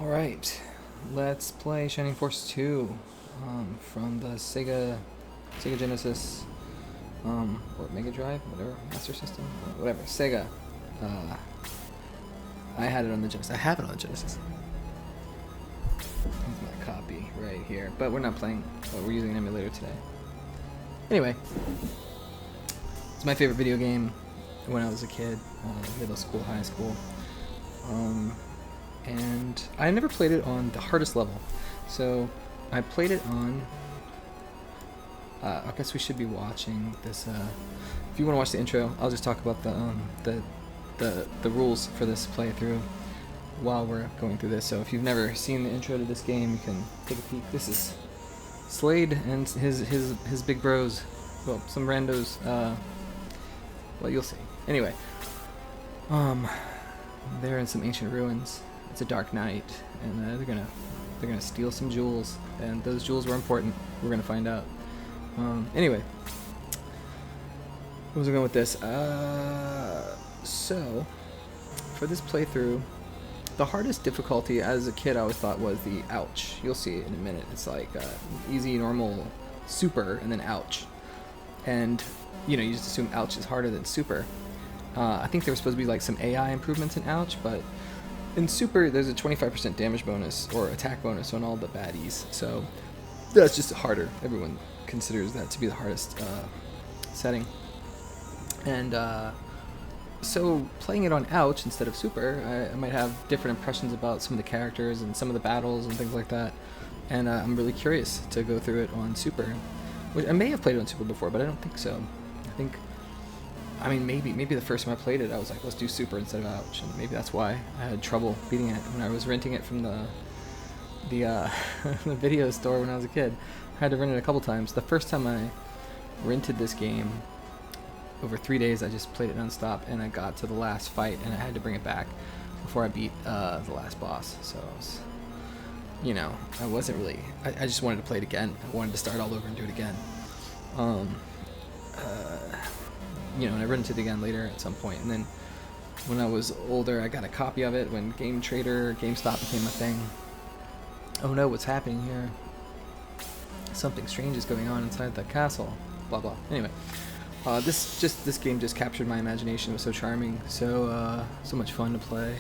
Alright, let's play Shining Force 2 from the Sega Genesis, or Mega Drive, whatever, Master System, whatever, Sega. I had it on the Genesis. I have it on the Genesis. Here's my copy right here, but we're not playing, we're using an emulator today. Anyway, it's my favorite video game when I was a kid, middle school, high school. And I never played it on the hardest level, so I played it on. I guess we should be watching this. If you want to watch the intro, I'll just talk about the rules for this playthrough while we're going through this. So if you've never seen the intro to this game, you can take a peek. This is Slade and his big bros. Well, some randos. Well, you'll see. Anyway, they're in some ancient ruins. It's a dark night, and they're gonna steal some jewels, and those jewels were important. We're gonna find out. Anyway, where was I going with this? So for this playthrough, the hardest difficulty as a kid I always thought was the ouch. You'll see it in a minute. It's like easy, normal, super, and then ouch. And you know, you just assume ouch is harder than super. I think there was supposed to be like some AI improvements in ouch, but in super there's a 25% damage bonus or attack bonus on all the baddies, so that's just harder. Everyone considers that to be the hardest setting. And so playing it on ouch instead of super, I might have different impressions about some of the characters and some of the battles and things like that. And I'm really curious to go through it on super. I may have played it on super before, but I don't think so. I mean, maybe the first time I played it, I was like, let's do super instead of ouch, and maybe that's why I had trouble beating it when I was renting it from the the video store when I was a kid. I had to rent it a couple times. The first time I rented this game, over 3 days, I just played it nonstop, and I got to the last fight, and I had to bring it back before I beat the last boss. So I was, you know, I wasn't really. I just wanted to play it again. I wanted to start all over and do it again. You know, and I rented it again later at some point, and then when I was older, I got a copy of it when GameStop became a thing. Oh no, what's happening here? Something strange is going on inside the castle. Blah blah. Anyway, this game just captured my imagination. It was so charming, so much fun to play.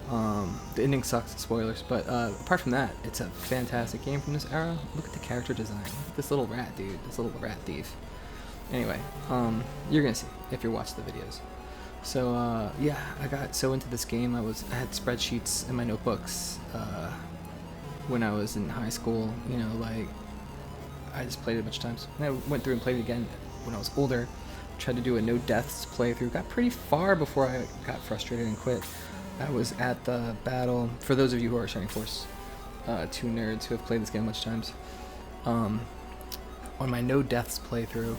The ending sucks, spoilers, but apart from that, it's a fantastic game from this era. Look at the character design. Look at this little rat dude, this little rat thief. Anyway, you're gonna see if you're watching the videos. So yeah, I got so into this game. I had spreadsheets in my notebooks when I was in high school. You know, like I just played it a bunch of times. And I went through and played it again when I was older. Tried to do a no deaths playthrough. Got pretty far before I got frustrated and quit. I was at the battle. For those of you who are Shining Force 2 nerds who have played this game a bunch of times, on my no deaths playthrough.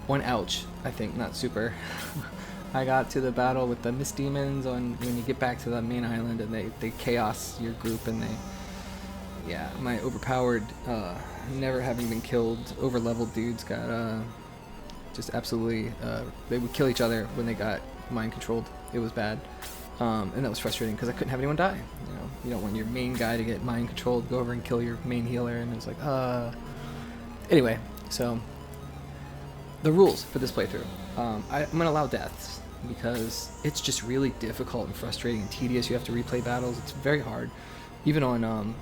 One ouch, I think, not super. I got to the battle with the mist demons on when you get back to the main island, and they chaos your group, and my overpowered, never having been killed, over leveled dudes got just absolutely they would kill each other when they got mind controlled. It was bad, and that was frustrating because I couldn't have anyone die. You know, you don't want your main guy to get mind controlled, go over and kill your main healer, and it's like anyway, so. The rules for this playthrough. I'm going to allow deaths because it's just really difficult and frustrating and tedious. You have to replay battles. It's very hard, even on on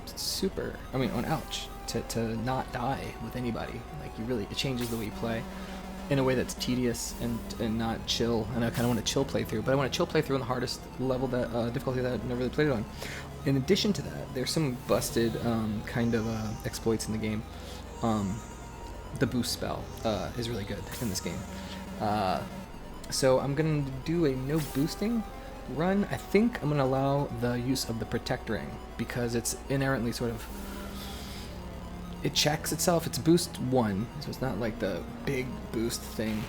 ouch, to not die with anybody. Like it changes the way you play in a way that's tedious and not chill. And I kind of want a chill playthrough, but I want a chill playthrough on the hardest level difficulty that I've never really played it on. In addition to that, there's some busted kind of exploits in the game. The boost spell is really good in this game. So I'm going to do a no boosting run. I think I'm going to allow the use of the protect ring because it's inherently sort of... It checks itself. It's boost 1, so it's not like the big boost thing.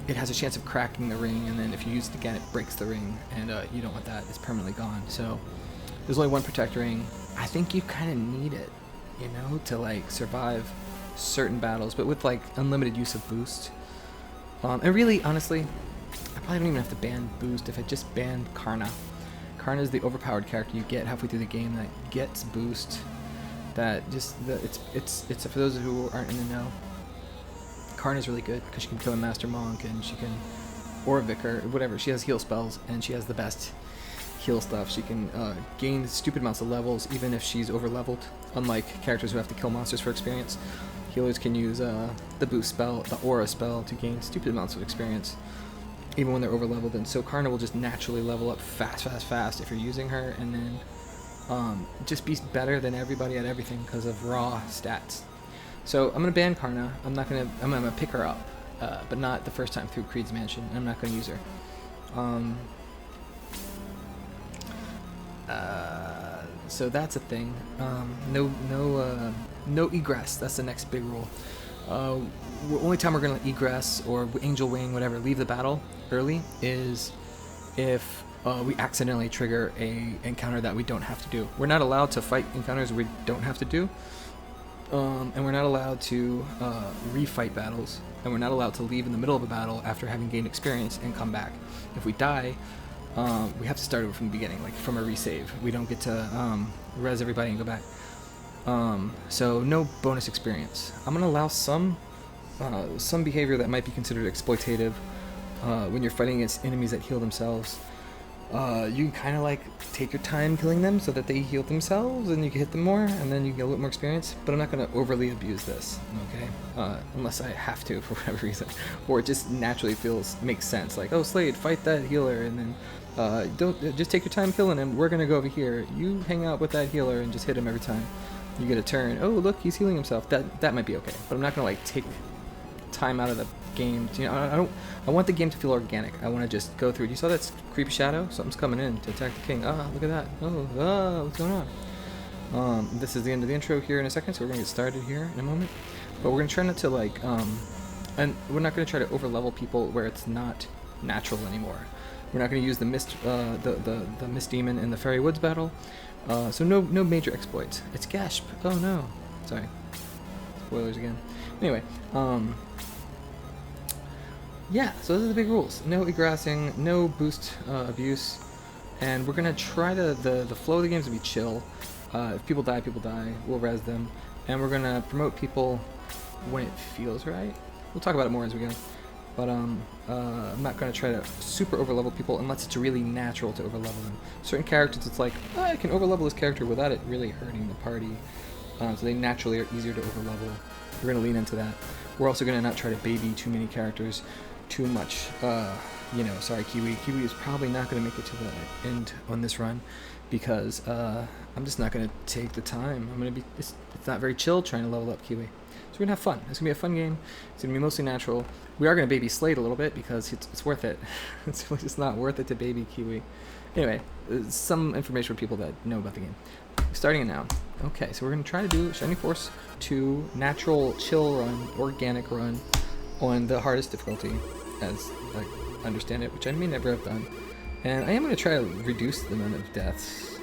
It has a chance of cracking the ring, and then if you use it again, it breaks the ring, and you don't want that. It's permanently gone. So there's only one protect ring. I think you kind of need it, you know, to like survive certain battles, but with like unlimited use of boost. And really, honestly, I probably don't even have to ban boost if I just banned Karna. Karna is the overpowered character you get halfway through the game that gets boost. That just it's for those who aren't in the know. Karna's really good because she can kill a master monk and she can, or a vicar, whatever. She has heal spells and she has the best heal stuff. She can gain stupid amounts of levels even if she's over leveled. Unlike characters who have to kill monsters for experience, healers can use the boost spell, the aura spell, to gain stupid amounts of experience even when they're over leveled. And so Karna will just naturally level up fast if you're using her, and then just be better than everybody at everything because of raw stats. So I'm gonna ban Karna. I'm gonna pick her up, but not the first time through Creed's Mansion. I'm not gonna use her. So that's a thing. No egress. That's the next big rule. Only time we're gonna let egress or angel wing, whatever, leave the battle early is if we accidentally trigger a encounter that we don't have to do. We're not allowed to fight encounters we don't have to do. And we're not allowed to refight battles, and we're not allowed to leave in the middle of a battle after having gained experience and come back. If we die, we have to start over from the beginning, like from a resave. We don't get to res everybody and go back. So no bonus experience. I'm gonna allow some behavior that might be considered exploitative when you're fighting against enemies that heal themselves. You can kind of like take your time killing them so that they heal themselves and you can hit them more and then you get a little more experience, but I'm not going to overly abuse this, okay? Unless I have to for whatever reason, or it just naturally makes sense, like, oh, Slade, fight that healer, and then don't just take your time killing him. We're going to go over here, you hang out with that healer and just hit him every time you get a turn. Oh, look, he's healing himself. That might be okay, but I'm not going to like take time out of the game. You know, I want the game to feel organic. I want to just go through. You saw that creepy shadow? Something's coming in to attack the king. Ah, look at that. Oh, what's going on? This is the end of the intro here in a second, so we're gonna get started here in a moment. But we're gonna try not to like, and we're not gonna try to over level people where it's not natural anymore. We're not gonna use the mist, the mist demon in the fairy woods battle. So no major exploits. It's Gasp. Oh no. Sorry. Spoilers again. Anyway, yeah, so those are the big rules. No egressing, no boost abuse, and we're gonna try the flow of the games to be chill. If people die, we'll res them, and we're gonna promote people when it feels right. We'll talk about it more as we go, but I'm not gonna try to super overlevel people unless it's really natural to overlevel them. Certain characters, it's like, oh, I can overlevel this character without it really hurting the party, so they naturally are easier to overlevel. We're gonna lean into that. We're also gonna not try to baby too many characters too much. Sorry, Kiwi. Kiwi is probably not going to make it to the end on this run because I'm just not going to take the time. It's not very chill trying to level up Kiwi. So we're going to have fun. It's going to be a fun game. It's going to be mostly natural. We are going to baby Slade a little bit because it's worth it. It's really just not worth it to baby Kiwi. Anyway, some information for people that know about the game. Starting it now. Okay, so we're going to try to do Shining Force 2 natural chill run, organic run, on the hardest difficulty, as I understand it, which I may never have done. And I am going to try to reduce the amount of deaths,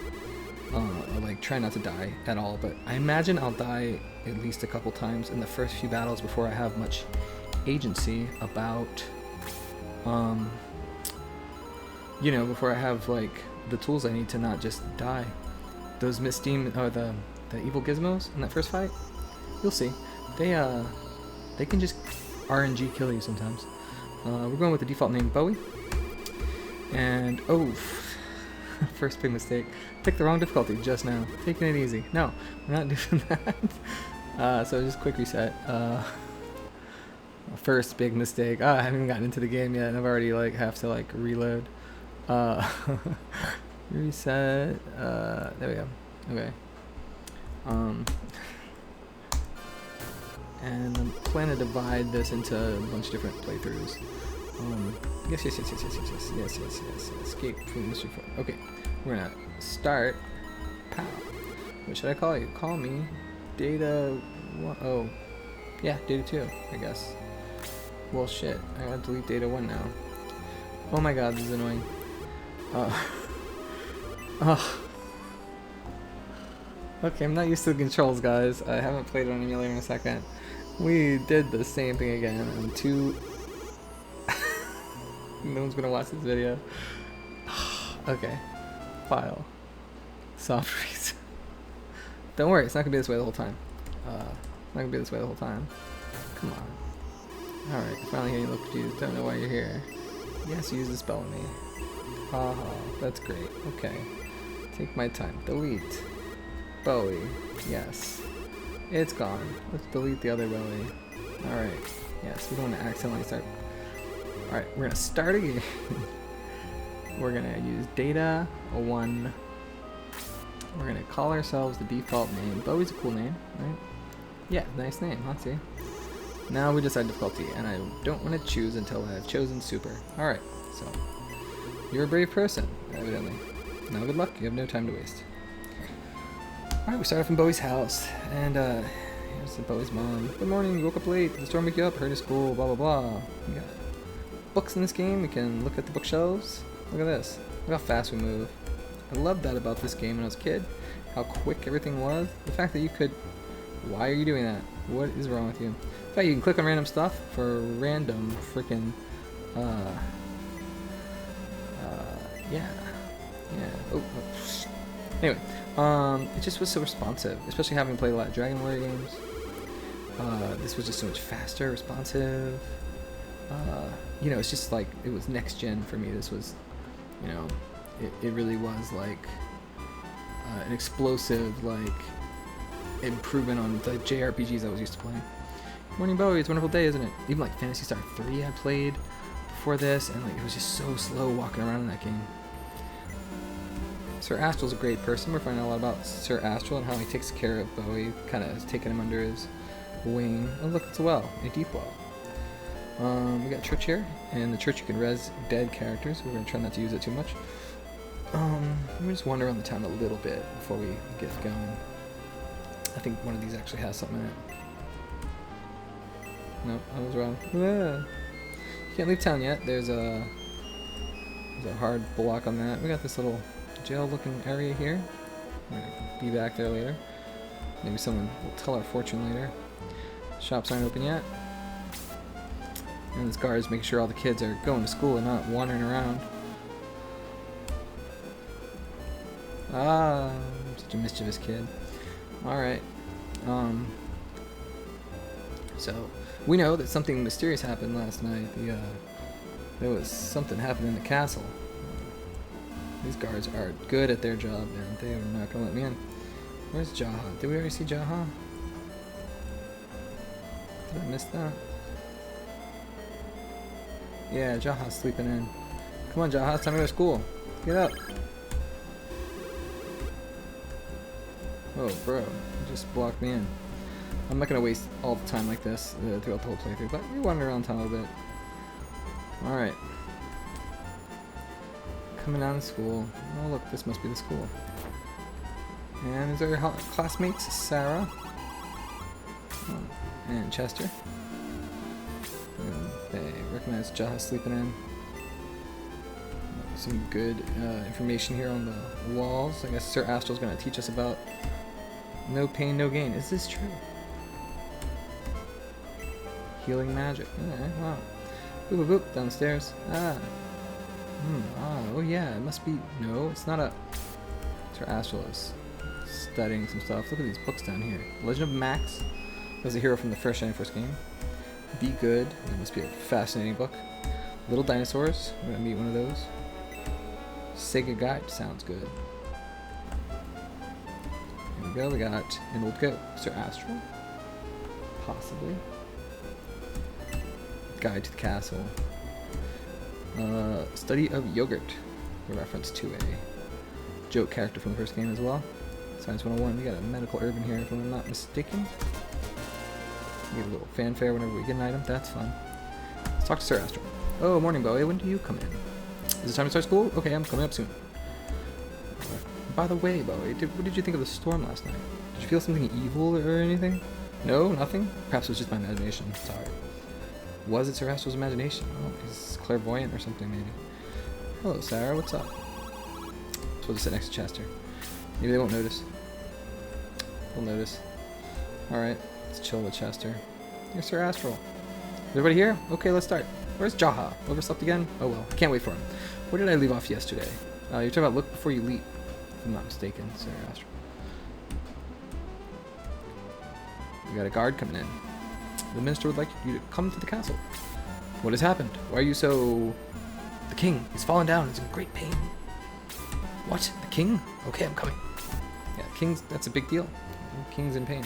like try not to die at all, but I imagine I'll die at least a couple times in the first few battles before I have much agency about, before I have like the tools I need to not just die. Those mist demon, or the evil gizmos in that first fight, you'll see, they can just RNG kill you sometimes. We're going with the default name Bowie. And, oh, first big mistake. Picked the wrong difficulty just now. Taking it easy. No, we're not doing that. So just quick reset. First big mistake. I haven't even gotten into the game yet and I've already have to reload. Reset. There we go. Okay. And I'm planning to divide this into a bunch of different playthroughs. Yes. Escape from Mystery 4. Okay, we're gonna start. Pow. What should I call you? Call me Data 1. Oh, yeah, Data 2, I guess. Well, shit. I gotta delete Data 1 now. Oh my god, this is annoying. Okay, I'm not used to the controls, guys. I haven't played it on emulator in a second. We did the same thing again, and no one's gonna watch this video. Okay. file. Soft reason. Don't worry, it's not gonna be this way the whole time. It's not gonna be this way the whole time. Come on. Alright, finally hearing you look confused. Don't know why you're here. Yes, use the spell on me. Haha, that's great. Okay. Take my time. Delete. Bowie. Yes. It's gone. Let's delete the other Bowie. Alright. Yes, we don't want to accidentally start. Alright, we're gonna start again. We're gonna use data 1. We're gonna call ourselves the default name. Bowie's a cool name, right? Yeah, nice name, huh? See? Now we decide difficulty, and I don't want to choose until I've chosen super. Alright, so. You're a brave person, evidently. Now good luck, you have no time to waste. Alright, we start off in Bowie's house, and here's Bowie's mom. Good morning, you woke up late, the storm woke you up, heard of school, blah blah blah. We got books in this game, we can look at the bookshelves. Look at this, look how fast we move. I loved that about this game when I was a kid, how quick everything was. The fact that you could... Why are you doing that? What is wrong with you? The fact you can click on random stuff for random freaking... yeah. Oh. Anyway, it just was so responsive, especially having played a lot of Dragon Warrior games. This was just so much faster, responsive. You know, it's just like, it was next gen for me. This was, you know, it really was like an explosive, like, improvement on the JRPGs I was used to playing. Morning Bowie, it's a wonderful day, isn't it? Even like Phantasy Star 3 I played before this, and like it was just so slow walking around in that game. Sir Astral's a great person. We're finding out a lot about Sir Astral and how he takes care of Bowie, kind of taking him under his wing. Oh look, it's a well, a deep well. We got a church here, and the church you can res dead characters. We're going to try not to use it too much. Let me just wander around the town a little bit before we get going. I think one of these actually has something in it. Nope, I was wrong. Ah. You can't leave town yet. There's a hard block on that. We got this little jail-looking area here. We're going to be back there later. Maybe someone will tell our fortune later. Shops aren't open yet. And this guard is making sure all the kids are going to school and not wandering around. Ah, I'm such a mischievous kid. Alright. So, we know that something mysterious happened last night. There was something happening in the castle. These guards are good at their job, and they are not going to let me in. Where's Jaha? Did we already see Jaha? Did I miss that? Yeah, Jaha's sleeping in. Come on, Jaha, it's time to go to school. Get up. Oh, bro, you just blocked me in. I'm not going to waste all the time like this throughout the whole playthrough, but we wander around town a little bit. Alright. Coming down to school. Oh, look, this must be the school. And these are your classmates, Sarah. Oh, and Chester. And they recognize Jaha sleeping in. Some good information here on the walls. I guess Sir Astral's going to teach us about no pain, no gain. Is this true? Healing magic. Alright, wow. Boop, boop, boop, downstairs. Ah. Oh yeah, it must be... No, it's not a... Sir Astral is studying some stuff. Look at these books down here. Legend of Max. Was a hero from the first game. Be Good. That must be a fascinating book. Little Dinosaurs. We're going to meet one of those. Sega Guide. Sounds good. Here we go. We got an old goat. Sir Astral. Possibly. Guide to the Castle. Study of Yogurt. A reference to a joke character from the first game as well. Science 101. We got a medical herb in here if I'm not mistaken. We get a little fanfare whenever we get an item. That's fun. Let's talk to Sir Astral. Oh, morning, Bowie. When do you come in? Is it time to start school? Okay, I'm coming up soon. By the way, Bowie, what did you think of the storm last night? Did you feel something evil or anything? No, nothing? Perhaps it was just my imagination. Sorry. Was it Sir Astral's imagination? Oh, he's clairvoyant or something, maybe. Hello, Sarah. What's up? So we'll just sit next to Chester. Maybe they won't notice. They'll notice. Alright, let's chill with Chester. Here's Sir Astral. Everybody here? Okay, let's start. Where's Jaha? Overslept again? Oh well, I can't wait for him. Where did I leave off yesterday? You're talking about look before you leap. if I'm not mistaken. Sarah Astral. We got a guard coming in. The minister would like you to come to the castle. What has happened? Why are you so... The king. He's fallen down. He's in great pain. What? The king? Okay, I'm coming. Yeah, king's... That's a big deal. King's in pain.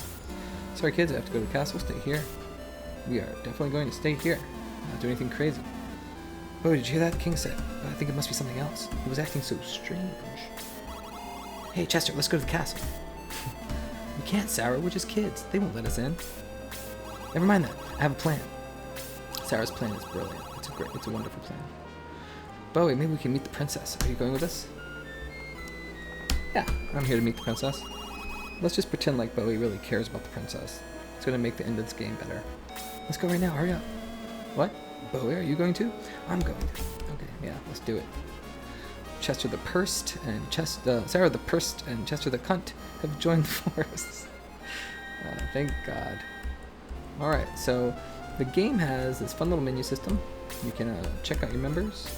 Sorry, kids. I have to go to the castle. Stay here. We are definitely going to stay here. Not do anything crazy. Oh, did you hear that? The king said. But I think it must be something else. He was acting so strange. Hey, Chester, let's go to the castle. We can't, Sarah. We're just kids. They won't let us in. Never mind that. I have a plan. Sarah's plan is brilliant. It's a wonderful plan. Bowie, maybe we can meet the princess. Are you going with us? Yeah, I'm here to meet the princess. Let's just pretend like Bowie really cares about the princess. It's going to make the end of this game better. Let's go right now. Hurry up. What? Bowie, are you going to? I'm going to. Okay, yeah, let's do it. Chester the Pursed and Sarah the Pursed and Chester the Cunt have joined the force. Thank God. Alright, so the game has this fun little menu system. You can check out your members,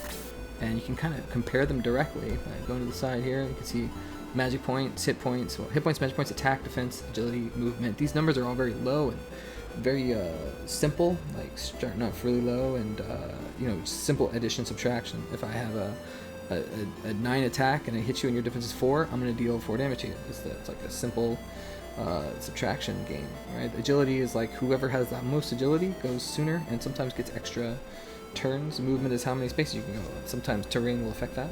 and you can kind of compare them directly by going to the side here. You can see magic points, hit points, magic points, attack, defense, agility, movement. These numbers are all very low and very simple, like starting off really low, and you know, simple addition, subtraction. If I have a 9 attack and I hit you and your defense is 4, I'm going to deal 4 damage to you. It's like a simple subtraction game, right? Agility is like whoever has the most agility goes sooner and sometimes gets extra turns. Movement is how many spaces you can go. Sometimes terrain will affect that.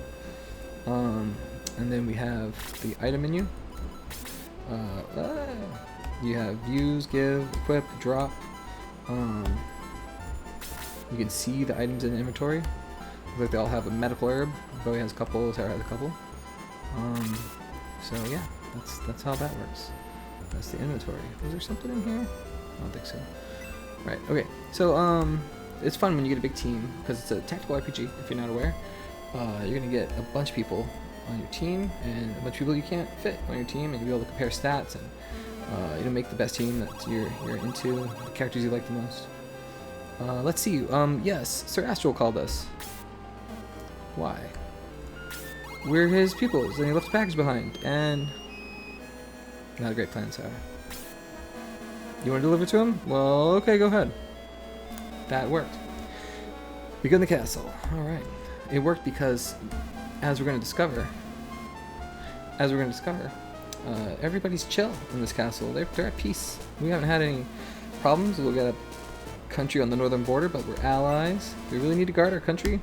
And then we have the item menu. You have use, give, equip, drop. You can see the items in the inventory. Looks like they all have a medical herb. Bowie has a couple, Sarah has a couple. So yeah, that's how that works. That's the inventory. Was there something in here? I don't think so. Right, okay. So it's fun when you get a big team, because it's a tactical RPG, if you're not aware. You're going to get a bunch of people on your team, and a bunch of people you can't fit on your team, and you'll be able to compare stats, and you know, make the best team that you're into, the characters you like the most. Let's see. Yes, Sir Astral called us. Why? We're his pupils, and he left a package behind, and... Not a great plan, Sarah. You want to deliver to him? Well, okay, go ahead. That worked. Begin the castle. Alright. It worked because, as we're going to discover, everybody's chill in this castle. They're at peace. We haven't had any problems. We'll get a country on the northern border, but we're allies. We really need to guard our country.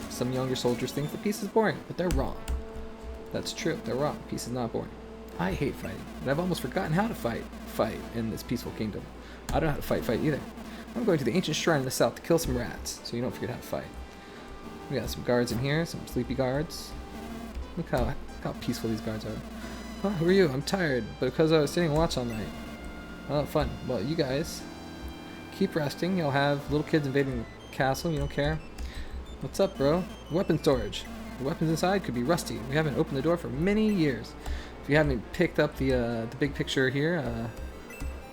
Some younger soldiers think that peace is boring, but they're wrong. That's true. They're wrong. Peace is not boring. I hate fighting, but I've almost forgotten how to fight in this peaceful kingdom. I don't know how to fight either. I'm going to the ancient shrine in the south to kill some rats, so you don't forget how to fight. We got some guards in here, some sleepy guards. Look how peaceful these guards are. Huh, who are you? I'm tired, but because I was sitting and watch all night. Oh, fun. Well, you guys keep resting. You'll have little kids invading the castle. You don't care. What's up, bro? Weapon storage. The weapons inside could be rusty. We haven't opened the door for many years. If you haven't picked up the big picture here,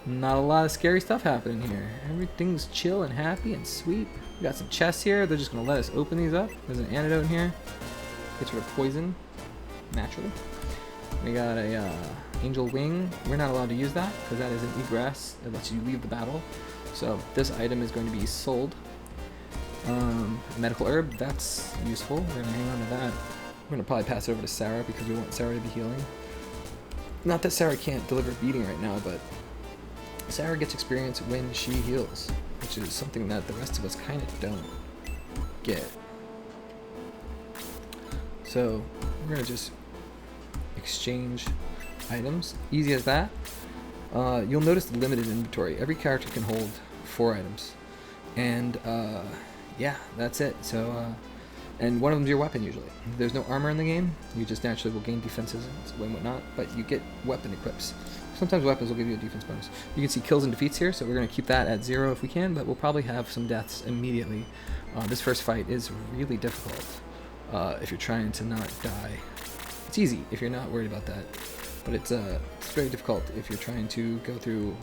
not a lot of scary stuff happening here. Everything's chill and happy and sweet. We got some chests here. They're just going to let us open these up. There's an antidote in here. Gets rid of poison, naturally. We got a angel wing. We're not allowed to use that because that is an egress. It lets you leave the battle. So this item is going to be sold. Medical herb, that's useful. We're going to hang on to that. We're going to probably pass it over to Sarah because we want Sarah to be healing. Not that Sarah can't deliver beating right now, but Sarah gets experience when she heals, which is something that the rest of us kind of don't get. So we're going to just exchange items. Easy as that. You'll notice the limited inventory. Every character can hold 4 items. And yeah, that's it. So and one of them's your weapon usually. There's no armor in the game. You just naturally will gain defenses and whatnot, but you get weapon equips. Sometimes weapons will give you a defense bonus. You can see kills and defeats here, so we're going to keep that at 0 if we can, but we'll probably have some deaths immediately. This first fight is really difficult if you're trying to not die. It's easy if you're not worried about that, but it's very difficult if you're trying to go through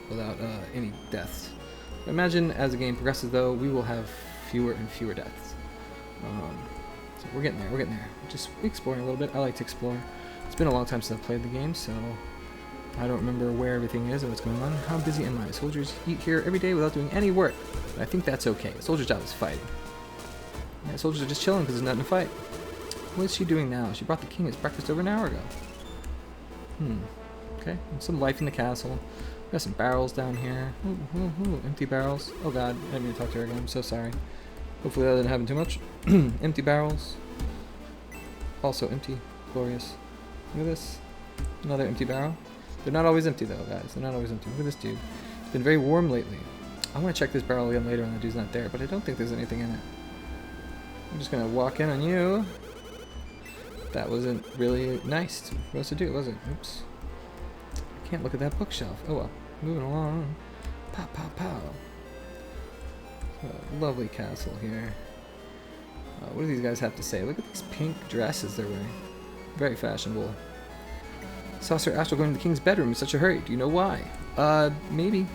without any deaths. Imagine as the game progresses, though, we will have fewer and fewer deaths. So we're getting there. We're just exploring a little bit. I like to explore. It's been a long time since I've played the game, so I don't remember where everything is and what's going on. How busy am I? Soldiers eat here every day without doing any work. But I think that's okay. The soldier's job is fighting. Yeah, soldiers are just chilling because there's nothing to fight. What is she doing now? She brought the king his breakfast over an hour ago. Okay, and some life in the castle. Got some barrels down here. Ooh, empty barrels. Oh god, I didn't mean to talk to her again. I'm so sorry. Hopefully that didn't happen too much. Empty barrels. Also empty. Glorious. Look at this. Another empty barrel. They're not always empty though, guys. They're not always empty. Look at this dude. It's been very warm lately. I want to check this barrel again later when the dude's not there, but I don't think there's anything in it. I'm just gonna walk in on you. That wasn't really nice for us to do, was it? Oops. I can't look at that bookshelf. Oh well. Moving along. Pow, pow, pow. A lovely castle here. What do these guys have to say? Look at these pink dresses they're wearing. Very fashionable. Saw Sir Astral going to the king's bedroom in such a hurry. Do you know why? Maybe.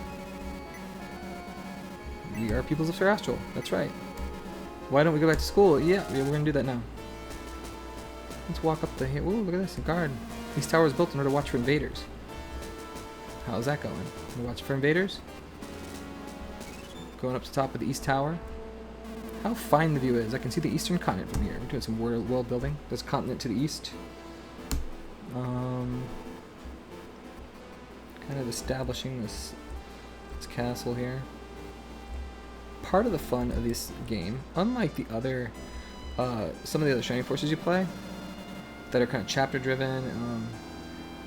We are pupils of Sir Astral. That's right. Why don't we go back to school? Yeah, we're gonna do that now. Let's walk up the hill. Ooh, look at this, a guard. These towers built in order to watch for invaders. How's that going? You watch for invaders? Going up to the top of the east tower. How fine the view is. I can see the eastern continent from here. We're doing some world building. There's a continent to the east. Kind of establishing this castle here. Part of the fun of this game, unlike the other, some of the other Shining Forces you play, that are kind of chapter driven,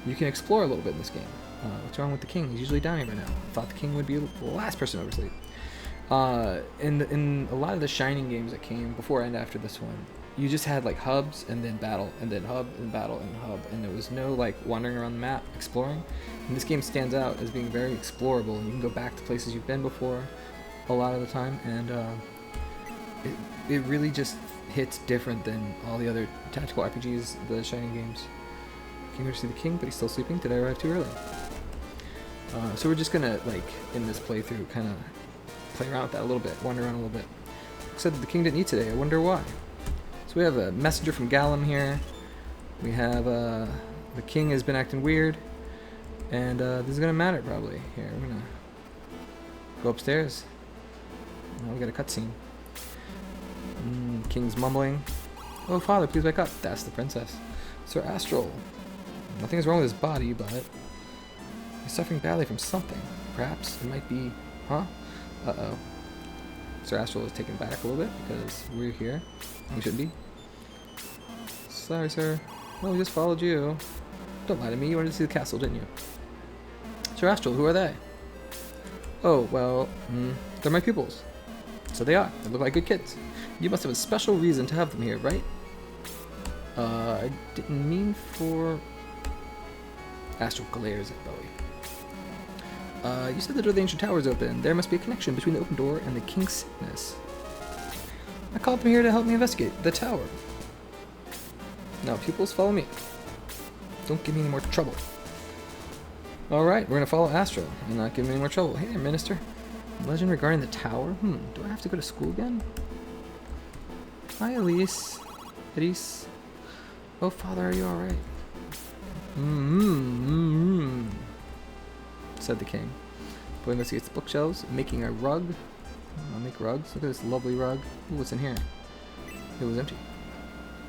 you can explore a little bit in this game. What's wrong with the king? He's usually down here by now. Thought the king would be the last person over sleep. In a lot of the Shining games that came before and after this one, you just had like hubs and then battle and then hub and battle and hub, and there was no like wandering around the map exploring. And this game stands out as being very explorable. You can go back to places you've been before a lot of the time, and it really just hits different than all the other tactical RPGs, the Shining games. Came here to see the king, but he's still sleeping. Did I arrive too early? So we're just gonna, like, in this playthrough, kind of play around with that a little bit, wander around a little bit. Said the king didn't eat today. I wonder why. So we have a messenger from Gallum here. We have the king has been acting weird, and this is gonna matter probably. Here, we're gonna go upstairs. Oh, we got a cutscene. King's mumbling. Oh, father, please wake up. That's the princess. Sir Astral. Nothing is wrong with his body, but he's suffering badly from something. Perhaps it might be... Huh? Uh-oh. Sir Astral is taken back a little bit because we're here. We shouldn't be. Sorry, sir. Well, we just followed you. Don't lie to me. You wanted to see the castle, didn't you? Sir Astral, who are they? Oh, well, they're my pupils. So they are. They look like good kids. You must have a special reason to have them here, right? I didn't mean for... Astral glares at Bowie. You said the door of the ancient tower is open. There must be a connection between the open door and the king's sickness. I called them here to help me investigate the tower. Now, pupils, follow me. Don't give me any more trouble. Alright, we're gonna follow Astral and not give me any more trouble. Hey there, minister. Legend regarding the tower? Do I have to go to school again? Hi, Elise. Elise. Oh, father, are you alright? Said the king. Boy investigates the bookshelves, making a rug. I'll make rugs. Look at this lovely rug. Ooh, what's in here? It was empty.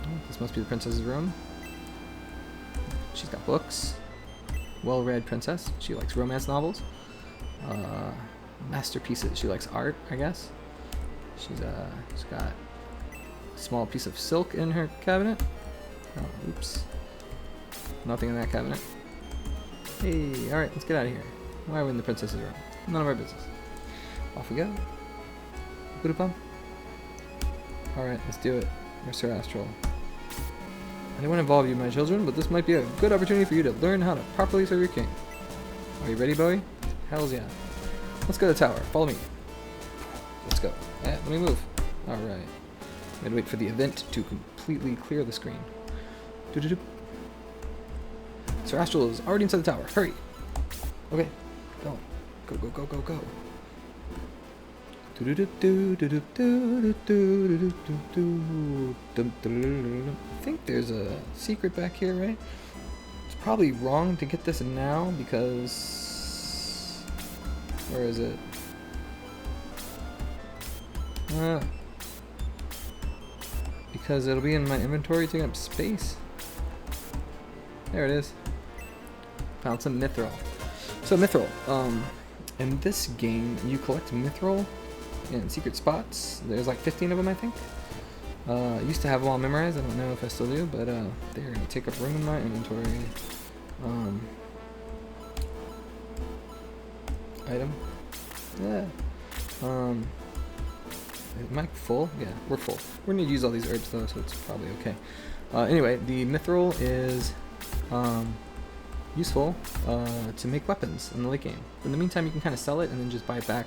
Oh, this must be the princess's room. She's got books. Well-read princess. She likes romance novels. Masterpieces. She likes art, I guess. She's got a small piece of silk in her cabinet. Oh, oops. Nothing in that cabinet. Hey, alright, let's get out of here. Why are we in the princess's room? None of our business. Off we go. Boop-a-bum. Alright, let's do it. Where's Sir Astral? I don't want to involve you, my children, but this might be a good opportunity for you to learn how to properly serve your king. Are you ready, Bowie? Hells yeah. Let's go to the tower. Follow me. Let's go. Let me move. Alright. I'm gonna wait for the event to completely clear the screen. Doo-doo-doo. Sir Astral is already inside the tower. Hurry! Okay. Go. Go, go, go, go, go. I think there's a secret back here, right? probably wrong to get this now because... Where is it? Because it'll be in my inventory taking up space. There it is. Found some mithril. So mithril, in this game you collect mithril in secret spots. There's like 15 of them, I think. I used to have them all memorized. I don't know if I still do, but they're gonna take up room in my inventory. Item. Yeah. Am I full? Yeah, we're full. We're gonna use all these herbs though, so it's probably okay. Anyway, the mithril is useful to make weapons in the late game. In the meantime, you can kind of sell it and then just buy it back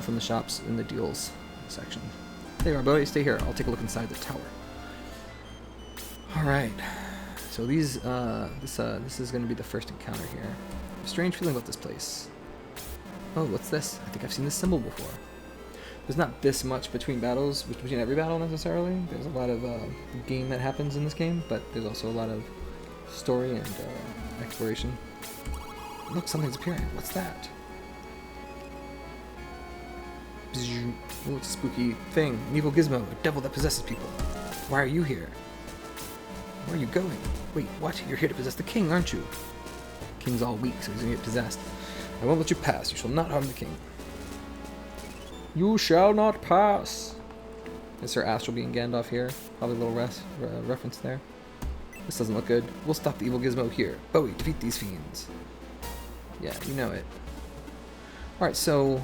from the shops in the deals section. There you are, Bowie. Stay here. I'll take a look inside the tower. All right. So these, this is going to be the first encounter here. Strange feeling about this place. Oh, what's this? I think I've seen this symbol before. There's not this much between battles, between every battle necessarily. There's a lot of game that happens in this game, but there's also a lot of story and exploration. Look, something's appearing. What's that? Oh, it's a spooky thing. An evil gizmo, a devil that possesses people. Why are you here? Where are you going? Wait, what? You're here to possess the king, aren't you? The king's all weak, so he's gonna get possessed. I won't let you pass. You shall not harm the king. You shall not pass. Is Sir Astral being Gandalf here? Probably a little reference there. This doesn't look good. We'll stop the evil gizmo here. Bowie, defeat these fiends. Yeah, you know it. Alright, so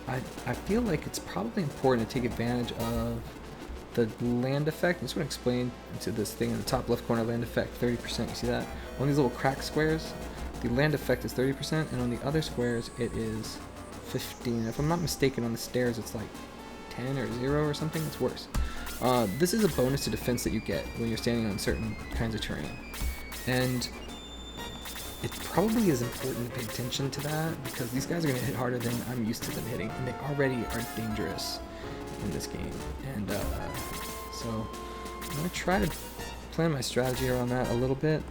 I feel like it's probably important to take advantage of the land effect. I'm just going to explain to this thing in the top left corner, land effect, 30%. You see that? On these little crack squares, the land effect is 30%, and on the other squares, it is 15. If I'm not mistaken, on the stairs, it's like 10 or 0 or something. It's worse. This is a bonus to defense that you get when you're standing on certain kinds of terrain. And it probably is important to pay attention to that, because these guys are going to hit harder than I'm used to them hitting, and they already are dangerous in this game. And so I'm going to try to plan my strategy around that a little bit.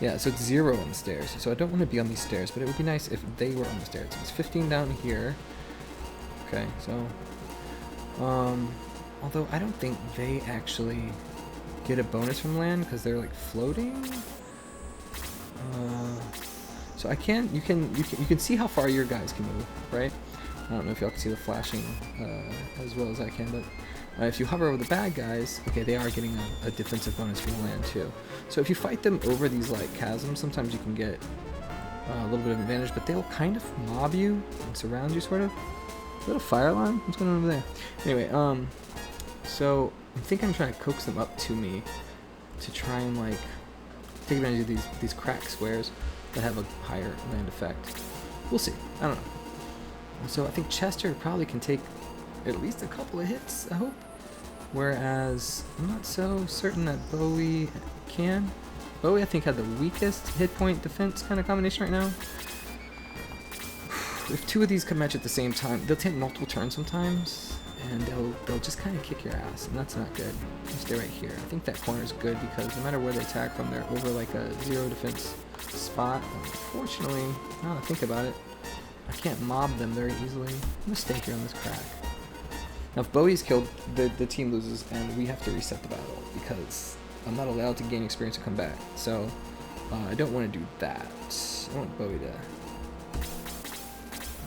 Yeah, so it's 0 on the stairs, so I don't want to be on these stairs, but it would be nice if they were on the stairs. So it's 15 down here. Okay, so although I don't think they actually get a bonus from land because they're like floating. So I can, you can see how far your guys can move, right? I don't know if y'all can see the flashing as well as I can, but if you hover over the bad guys, okay, they are getting a defensive bonus from the land too. So if you fight them over these like chasms, sometimes you can get a little bit of advantage, but they'll kind of mob you and surround you, sort of. Is that a fire alarm? What's going on over there? Anyway, so I think I'm trying to coax them up to me to try and like take advantage of these crack squares that have a higher land effect. We'll see. I don't know. So I think Chester probably can take at least a couple of hits, I hope. Whereas I'm not so certain that Bowie can. Bowie, I think, had the weakest hit point defense kind of combination right now. If two of these come match at the same time, they'll take multiple turns sometimes, and they'll just kind of kick your ass, and that's not good. I'll stay right here. I think that corner is good because no matter where they attack from, they're over like a 0 defense spot. Unfortunately, now that I think about it, I can't mob them very easily. I'm gonna stay here on this crack. Now, if Bowie's killed, the team loses, and we have to reset the battle because I'm not allowed to gain experience to come back. So I don't want to do that. I want Bowie to.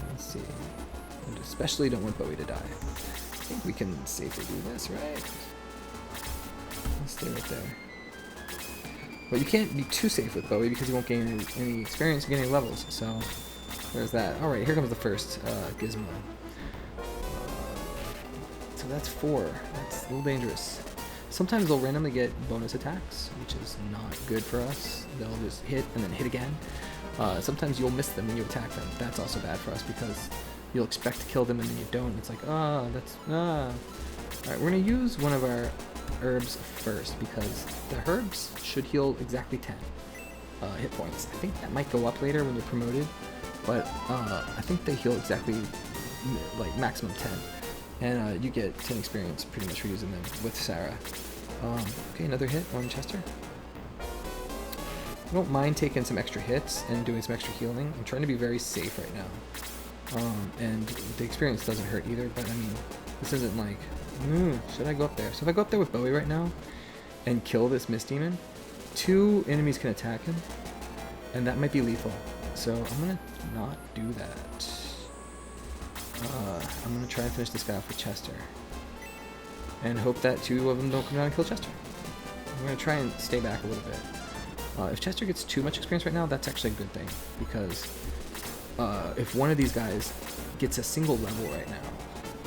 Let's see. I especially don't want Bowie to die. I think we can safely do this, right? Let's stay right there. But you can't be too safe with Bowie because you won't gain any experience, get any levels. So there's that. All right, here comes the first Gizmo. So that's 4. That's a little dangerous. Sometimes they'll randomly get bonus attacks, which is not good for us. They'll just hit and then hit again. Sometimes you'll miss them when you attack them. That's also bad for us because you'll expect to kill them and then you don't. It's like, Alright, we're going to use one of our herbs first because the herbs should heal exactly 10 hit points. I think that might go up later when you're promoted, but I think they heal exactly like maximum 10. And you get 10 experience pretty much for using them with Sarah. Okay, another hit on Chester. I don't mind taking some extra hits and doing some extra healing. I'm trying to be very safe right now. And the experience doesn't hurt either, but I mean, this isn't like, should I go up there? So if I go up there with Bowie right now and kill this Mist Demon, 2 enemies can attack him, and that might be lethal. So I'm gonna not do that. I'm gonna try and finish this guy off with Chester, and hope that 2 of them don't come down and kill Chester. I'm gonna try and stay back a little bit. If Chester gets too much experience right now, that's actually a good thing, because if one of these guys gets a single level right now,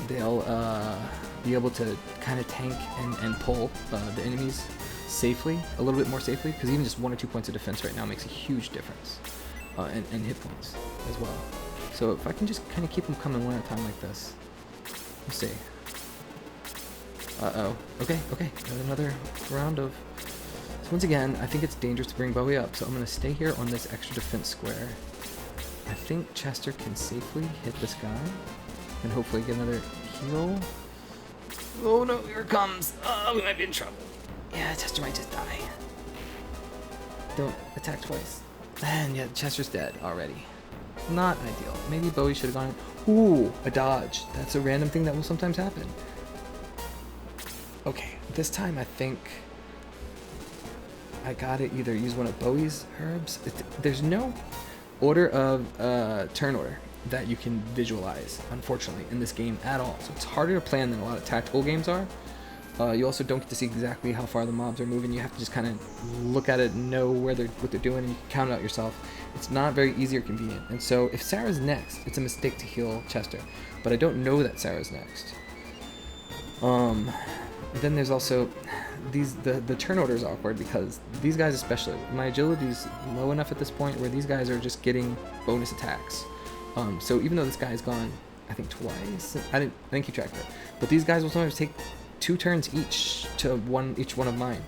they'll be able to kind of tank and pull the enemies safely, a little bit more safely, because even just 1 or 2 points of defense right now makes a huge difference, and hit points as well. So if I can just kind of keep them coming one at a time like this, we'll see. Okay, got another round of... So once again, I think it's dangerous to bring Bowie up, so I'm going to stay here on this extra defense square. I think Chester can safely hit this guy, and hopefully get another heal. Oh no, here it comes! Oh, we might be in trouble. Yeah, Chester might just die. Don't attack twice. And yeah, Chester's dead already. Not ideal. Maybe Bowie should have gone in. Ooh, a dodge. That's a random thing that will sometimes happen. Okay, this time I think I gotta either use one of Bowie's herbs. There's no order of turn order that you can visualize, unfortunately, in this game at all. So it's harder to plan than a lot of tactical games are. You also don't get to see exactly how far the mobs are moving. You have to just kind of look at it and know what they're doing, and you can count it out yourself. It's not very easy or convenient. And so if Sarah's next, it's a mistake to heal Chester. But I don't know that Sarah's next. Then there's also the turn order is awkward, because these guys especially, my agility's low enough at this point where these guys are just getting bonus attacks. So even though this guy's gone, I think twice, I didn't keep track of it, but these guys will sometimes take 2 turns each to each one of mine.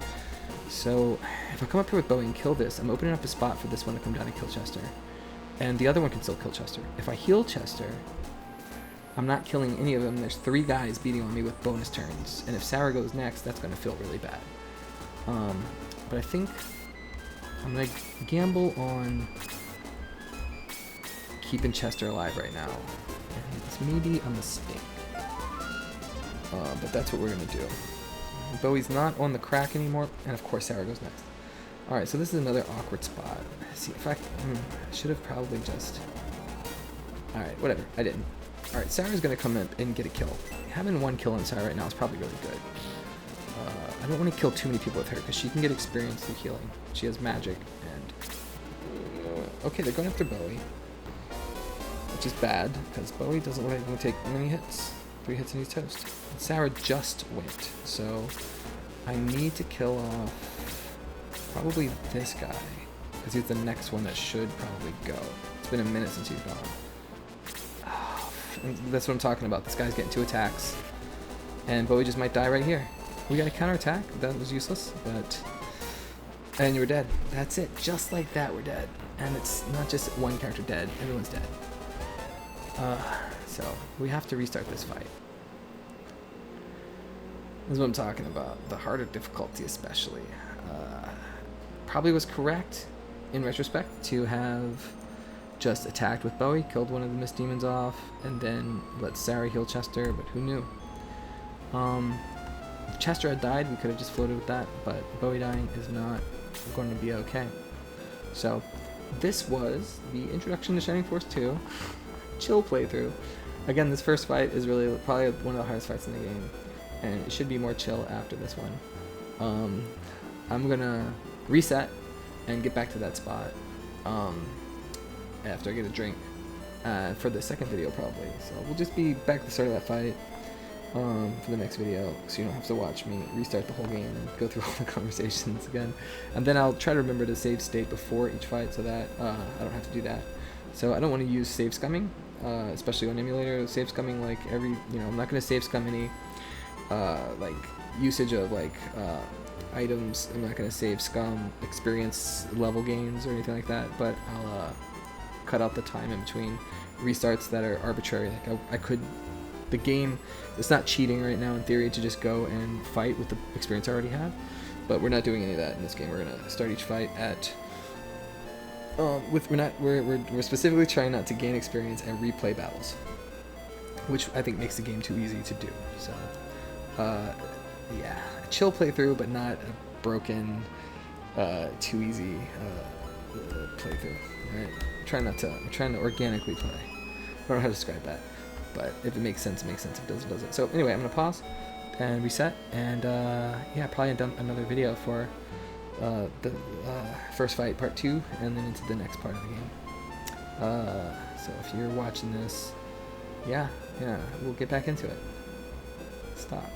So if I come up here with Bowie and kill this, I'm opening up a spot for this one to come down and kill Chester, and the other one can still kill Chester. If I heal Chester, I'm not killing any of them. There's 3 guys beating on me with bonus turns, and if Sarah goes next, that's going to feel really bad. But I think I'm going to gamble on keeping Chester alive right now. And it's maybe a mistake, but that's what we're going to do. Bowie's not on the crack anymore, and of course Sarah goes next. Alright, so this is another awkward spot. See, if I should have probably just... Alright, whatever, I didn't. Alright, Sarah's going to come up and get a kill. Having 1 kill on Sarah right now is probably really good. I don't want to kill too many people with her, because she can get experience through healing. She has magic, and... okay, they're going after Bowie, which is bad, because Bowie doesn't want to take many hits. 3 hits and he's toast. And Sarah just went, so I need to kill off probably this guy, because he's the next one that should probably go. It's been a minute since he's gone. And that's what I'm talking about. This guy's getting 2 attacks, and Bowie just might die right here. We got a counterattack. That was useless, but... And you were dead. That's it. Just like that, we're dead. And it's not just one character dead. Everyone's dead. So we have to restart this fight. This is what I'm talking about. The harder difficulty especially. Probably was correct, in retrospect, to have just attacked with Bowie, killed one of the Mist Demons off, and then let Sarah heal Chester, but who knew? If Chester had died, we could have just floated with that, but Bowie dying is not going to be okay. So, this was the introduction to Shining Force 2. Chill playthrough. Again, this first fight is really probably one of the hardest fights in the game, and it should be more chill after this one. I'm gonna reset and get back to that spot after I get a drink for the second video probably. So we'll just be back at the start of that fight for the next video, so you don't have to watch me restart the whole game and go through all the conversations again. And then I'll try to remember to save state before each fight, so that I don't have to do that. So I don't want to use save scumming, especially on emulator. Save scumming, like I'm not going to save scum any like usage of like items. I'm not going to save scum experience level gains or anything like that, but I'll cut out the time in between restarts that are arbitrary. Like I could, the game, it's not cheating right now in theory to just go and fight with the experience I already have, but we're not doing any of that in this game. We're going to start each fight at we're specifically trying not to gain experience and replay battles, which I think makes the game too easy to do. So, yeah, a chill playthrough, but not a broken, too easy playthrough. Right? I'm trying to organically play. I don't know how to describe that, but if it makes sense, it makes sense. If it doesn't, it doesn't. So anyway, I'm gonna pause and reset, and yeah, probably done another video for the first fight part 2, and then into the next part of the game. So if you're watching this, yeah, we'll get back into it. Stop.